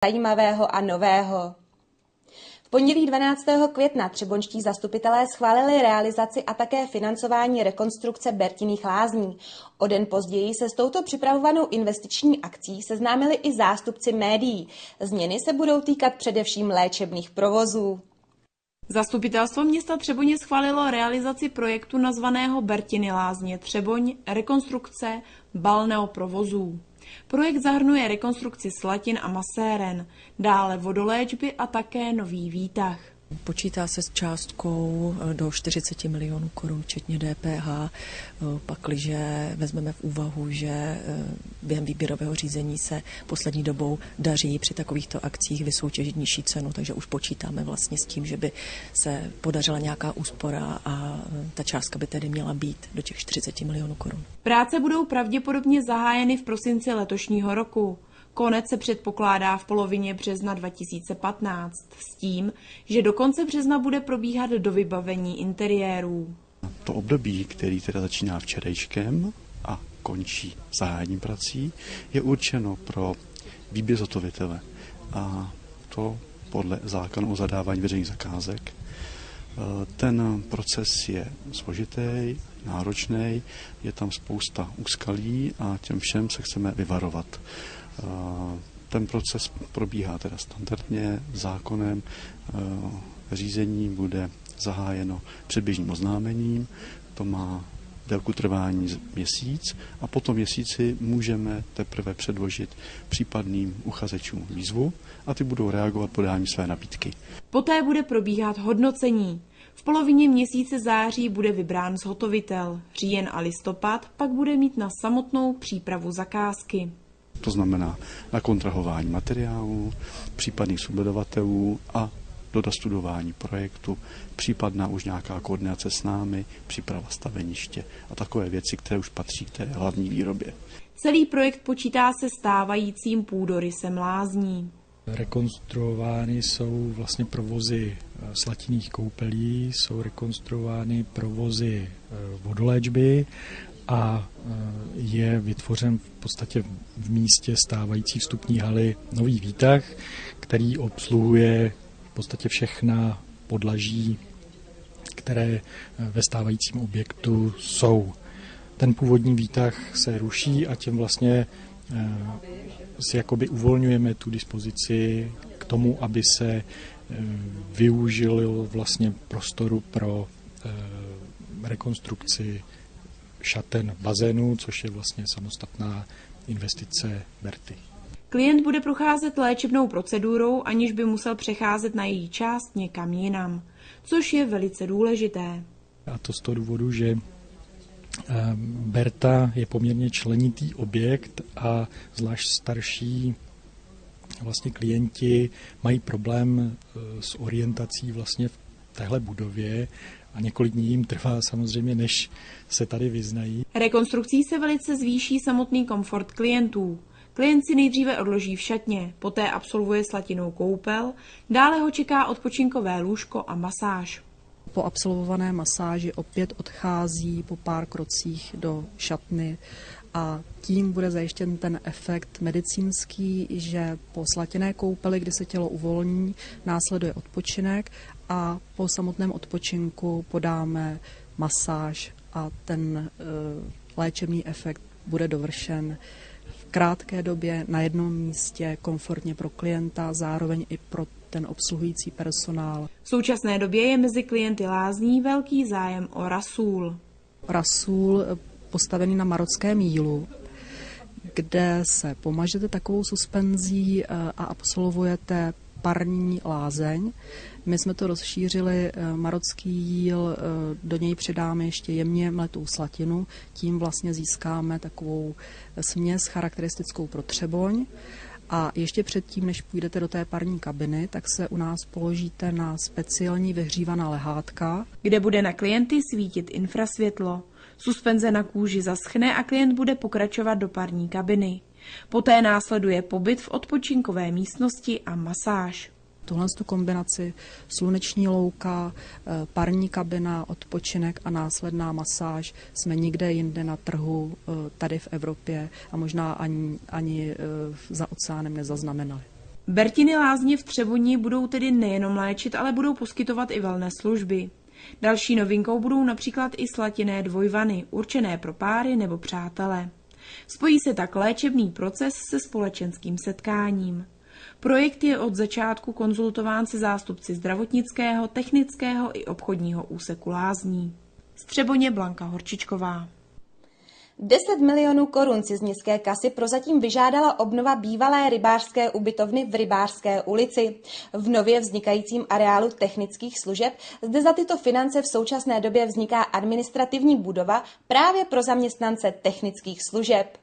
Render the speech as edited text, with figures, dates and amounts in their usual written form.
zajímavého a nového. V pondělí 12. května třeboňští zastupitelé schválili realizaci a také financování rekonstrukce Bertinných lázní. O den později se s touto připravovanou investiční akcí seznámili i zástupci médií. Změny se budou týkat především léčebných provozů. Zastupitelstvo města Třeboně schválilo realizaci projektu nazvaného Bertiny lázně Třeboň, rekonstrukce balneoprovozů. Projekt zahrnuje rekonstrukci slatin a maséren, dále vodoléčby a také nový výtah. Počítá se s částkou do 40 milionů korun, včetně DPH, pakliže vezmeme v úvahu, že během výběrového řízení se poslední dobou daří při takovýchto akcích vysoutěžit nižší cenu, takže už počítáme vlastně s tím, že by se podařila nějaká úspora a ta částka by tedy měla být do těch 40 milionů korun. Práce budou pravděpodobně zahájeny v prosinci letošního roku. Konec se předpokládá v polovině března 2015 s tím, že do konce března bude probíhat dovybavení interiérů. To období, který teda začíná včerejškem a končí zahájením prací, je určeno pro výběr zhotovitele. A to podle zákona o zadávání veřejných zakázek. Ten proces je složitý, náročný, je tam spousta úskalí a těm všem se chceme vyvarovat. Ten proces probíhá teda standardně zákonem, řízení bude zahájeno předběžným oznámením, to má délku trvání měsíc a po tom měsíci můžeme teprve předložit případným uchazečům výzvu a ty budou reagovat podáním své nabídky. Poté bude probíhat hodnocení. V polovině měsíce září bude vybrán zhotovitel, říjen a listopad pak bude mít na samotnou přípravu zakázky. To znamená na kontrahování materiálů, případných subdodavatelů a dodastudování projektu, případná už nějaká koordinace s námi, příprava staveniště a takové věci, které už patří k té hlavní výrobě. Celý projekt počítá se stávajícím půdorysem lázní. Rekonstruovány jsou vlastně provozy slatinných koupelí, jsou rekonstruovány provozy vodoléčby a je vytvořen v podstatě v místě stávající vstupní haly nový výtah, který obsluhuje v podstatě všechna podlaží, které ve stávajícím objektu jsou. Ten původní výtah se ruší a tím vlastně si jakoby uvolňujeme tu dispozici k tomu, aby se využilo vlastně prostoru pro rekonstrukci šaten bazénu, což je vlastně samostatná investice Berty. Klient bude procházet léčebnou procedurou, aniž by musel přecházet na její část někam jinam, což je velice důležité. A to z toho důvodu, že Berta je poměrně členitý objekt a zvlášť starší vlastně klienti mají problém s orientací vlastně v téhle budově a několik dní jim trvá samozřejmě, než se tady vyznají. Rekonstrukcí se velice zvýší samotný komfort klientů. Klient si nejdříve odloží v šatně, poté absolvuje slatinou koupel, dále ho čeká odpočinkové lůžko a masáž. Po absolvované masáži opět odchází po pár krocích do šatny a tím bude zajištěn ten efekt medicínský, že po slatěné koupeli, kdy se tělo uvolní, následuje odpočinek a po samotném odpočinku podáme masáž a ten léčebný efekt bude dovršen v krátké době na jednom místě, komfortně pro klienta, zároveň i pro ten obsluhující personál. V současné době je mezi klienty lázní velký zájem o rasůl. Rasůl postavený na marockém jílu, kde se pomažete takovou suspenzí a absolvujete parní lázeň. My jsme to rozšířili, marocký jíl, do něj přidáme ještě jemně mletou slatinu, tím vlastně získáme takovou směs charakteristickou pro Třeboň. A ještě předtím, než půjdete do té parní kabiny, tak se u nás položíte na speciální vyhřívaná lehátka, kde bude na klienty svítit infrasvětlo. Suspenze na kůži zaschne a klient bude pokračovat do parní kabiny. Poté následuje pobyt v odpočinkové místnosti a masáž. Tuhle kombinaci sluneční louka, parní kabina, odpočinek a následná masáž jsme nikde jinde na trhu tady v Evropě a možná ani za oceánem nezaznamenali. Bertiny lázně v Třeboni budou tedy nejenom léčit, ale budou poskytovat i wellness služby. Další novinkou budou například i slatinné dvojvany, určené pro páry nebo přátele. Spojí se tak léčebný proces se společenským setkáním. Projekt je od začátku konzultován se zástupci zdravotnického, technického i obchodního úseku lázní. Z Třeboně Blanka Horčičková. 10 milionů korun si z městské kasy prozatím vyžádala obnova bývalé rybářské ubytovny v Rybářské ulici. V nově vznikajícím areálu technických služeb zde za tyto finance v současné době vzniká administrativní budova právě pro zaměstnance technických služeb.